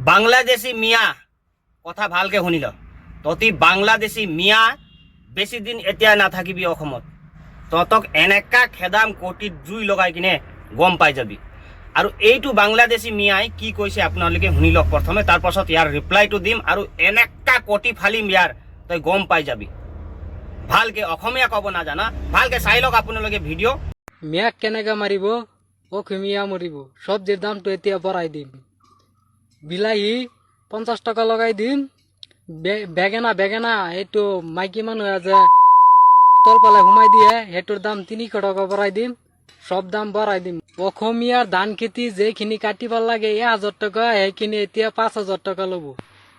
বাংলাদেশী মিয়া কথা ভালকে শুনিল ততি বাংলাদেশী মিয়া বেশি দিন এতিয়া নাথাকিবি অসমত ততক এনেকা খেদাম কোটিত জুই লগাই কিনে গম পাই যাবি আৰু এইটো বাংলাদেশী মিয়াই কি কৈছে আপোনালোকে শুনি লওক প্ৰথমে তাৰ পাছত ইয়াৰ ৰিপ্লাইটো দিম আৰু এনেকা কোটি ফালিম ইয়াৰ তই গম পাই যাবি ভালকে অসমীয়া ক'ব নাজানা ভালকে চাই লওক আপোনালোকে ভিডিঅ' মিয়াক কেনেকে মাৰিব অসমীয়া মৰিব চব্জিৰ দামটো এতিয়া বঢ়াই দিম বিলাহী 50 টকা লগাই দিম বেগেনা এইটো মাইকী মানুহ যে তলপালে সোমাই দিয়ে সেইটোৰ দাম 300 টকা বঢ়াই দিম সব দাম বঢ়াই দিম অসমীয়াৰ ধান খেতি যেখিনি কাটিব লাগে 1000 টকা সেইখিনি এতিয়া 5000 টকা ল'ব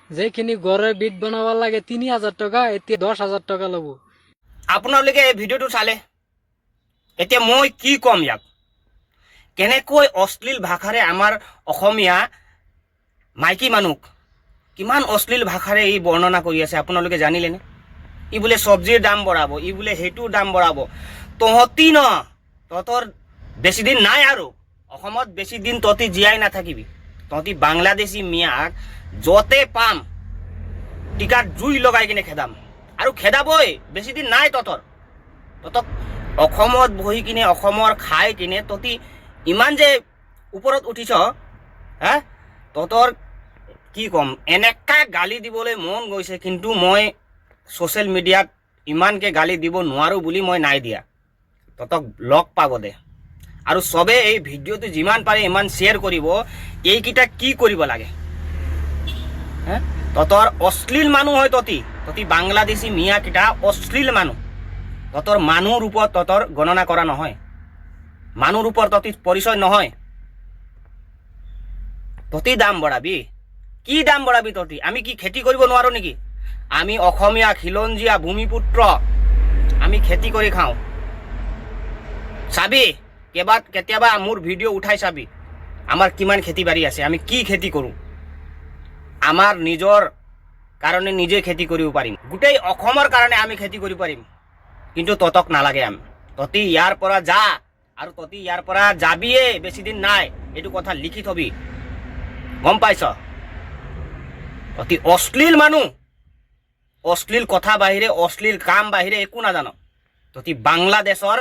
যেখিনি ঘৰে বিট বনাব লাগে 3000 টকা এতিয়া 10000 টকা ল'ব আপোনালোকে এই ভিডিঅ'টো চালে এতিয়া মই কি কম ইয়াক কেনেকৈ অশ্লীল ভাষাৰে আমাৰ অসমীয়া মাইকী মানুহ কিমান অশ্লীল ভাষাৰে এই বৰ্ণনা কৰি আছে আপোনালোকে জানিলেনে ই বোলে চব্জিৰ দাম বঢ়াব ই বোলে হেতু দাম বঢ়াব তহঁতি ন তহঁতৰ বেছি দিন নাই আৰু অসমত বেছি দিন তহঁতি জীয়াই নাথাকিবি তহঁতি বাংলাদেশী মিয়াক যতে পাম টিকাত জুই লগাই কিনে খেদাম আৰু খেদাবই বেছি দিন নাই তহঁতক অসমত বহি কিনে অসমৰ খাই কিনে তহঁতি ইমান যে ওপৰত উঠিছ হা তহঁতৰ কি কম এনেকা গালি দিবলৈ মন গৈছে কিন্তু মই সোশ্যাল মিডিয়াত ইমানকে গালি দিব নোৱাৰো বুলি মই নাই দিয়া তহঁতক লগ পাব দে আৰু সবে এই ভিডিঅ'টো যিমান পাৰে ইমান শ্বেয়াৰ কৰিব এইকেইটা কি কৰিব লাগে হা তহঁতৰ অশ্লীল মানুহ হয় তহঁতি বাংলাদেশী মিয়া কেইটা অশ্লীল মানুহ তহঁতৰ মানুহ ৰূপত তহঁতৰ গণনা কৰা নহয় মানুহ ৰূপৰ তহঁতি পৰিচয় নহয় তহঁতি দাম বঢ়াবি কি দাম বঢ়াবি তহঁতি আমি কি খেতি কৰিব নোৱাৰো নেকি আমি অসমীয়া খিলঞ্জীয়া ভূমিপুত্ৰ আমি খেতি কৰি খাওঁ চাবি কেতিয়াবা মোৰ ভিডিঅ' উঠাই চাবি আমাৰ কিমান খেতি বাৰী আছে আমি কি খেতি কৰোঁ আমাৰ নিজৰ কাৰণে নিজে খেতি কৰিব পাৰিম গোটেই অসমৰ কাৰণে আমি খেতি কৰিব পাৰিম কিন্তু তহঁতক নালাগে আমি তহঁতি ইয়াৰ পৰা যা আৰু তহঁতি ইয়াৰ পৰা যাবিয়ে বেছি দিন নাই এইটো কথা লিখি থবি গম পাইছ অতি অশ্লীল মানুহ অশ্লীল কথা বাহিৰে অশ্লীল কাম বাহিৰে একো নাজানো তহঁতি বাংলাদেশৰ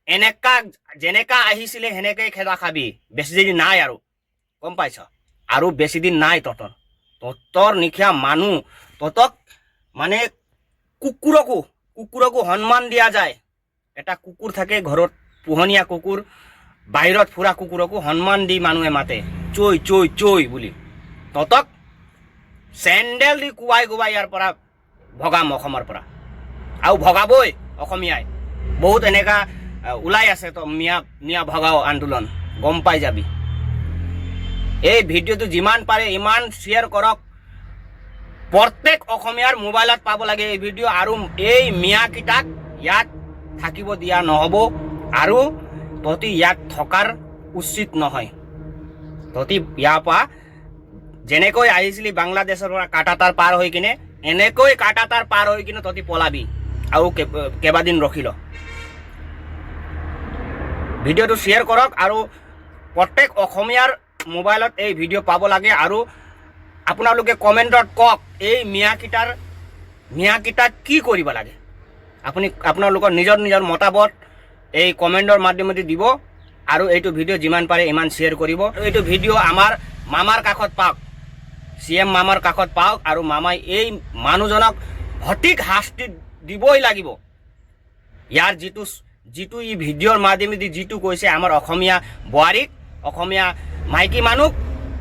এনেকা যেনেকা আহিছিলে সেনেকৈ খেদা খাবি বেছি দিন নাই আৰু গম পাইছ আৰু বেছি দিন নাই তহঁতৰ নিখীয়া মানুহ তহঁতক মানে কুকুৰকো সন্মান দিয়া যায় এটা কুকুৰ থাকে ঘৰত পোহনীয়া কুকুৰ বাহিৰত ফুৰা কুকুৰকো সন্মান দি মানুহে মাতে চৈ বুলি তহঁতক চেণ্ডেল দি কোবাই ইয়াৰ পৰা ভগাম অসমৰ পৰা আৰু ভগাবই অসমীয়াই বহুত এনেকা ওলাই আছে তো মিয়া ভগাও আন্দোলন গম পাই যাবি এই ভিডিঅ'টো যিমান পাৰে ইমান শ্বেয়াৰ কৰক প্ৰত্যেক অসমীয়াৰ মোবাইলত পাব লাগে এই ভিডিঅ' আৰু এই মিয়াকেইটাক ইয়াত থাকিব দিয়া নহ'ব আৰু তহঁতি ইয়াত থকাৰ উচিত নহয় তহঁতি ইয়াৰ পৰা যেনেকৈ আহিছিলি বাংলাদেশৰ পৰা কাটাতাৰ পাৰ হৈ কিনে এনেকৈ কাটাতাৰ পাৰ হৈ কিনে তহঁতি পলাবি আৰু কেইবাদিন ৰখি ল ভিডিঅ'টো শ্বেয়াৰ কৰক আৰু প্ৰত্যেক অসমীয়াৰ মোবাইলত এই ভিডিঅ' পাব লাগে আৰু আপোনালোকে কমেণ্টত কওক এই মিয়াকেইটাক কি কৰিব লাগে আপোনালোকৰ নিজৰ মতামত এই কমেণ্টৰ মাধ্যমেদি দিব আৰু এইটো ভিডিঅ' যিমান পাৰে ইমান শ্বেয়াৰ কৰিব এইটো ভিডিঅ' আমাৰ মামাৰ কাষত পাওক CM মামাৰ কাষত পাওক আৰু মামাই এই মানুহজনক সঠিক শাস্তি দিবই লাগিব ইয়াৰ যিটো ই ভিডিঅ'ৰ মাধ্যমেদি যিটো কৈছে আমাৰ অসমীয়া বোৱাৰীক অসমীয়া মাইকী মানুহ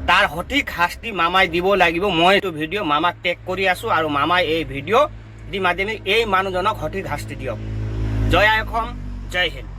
তাৰ সঠিক শাস্তি মামাই দিব লাগিব মই এইটো ভিডিঅ' মামাক টেগ কৰি আছোঁ আৰু মামাই এই ভিডিঅ' দি মাধ্যমেদি এই মানুহজনক সঠিক শাস্তি দিয়ক জয় আই অসম জয় হিন্দ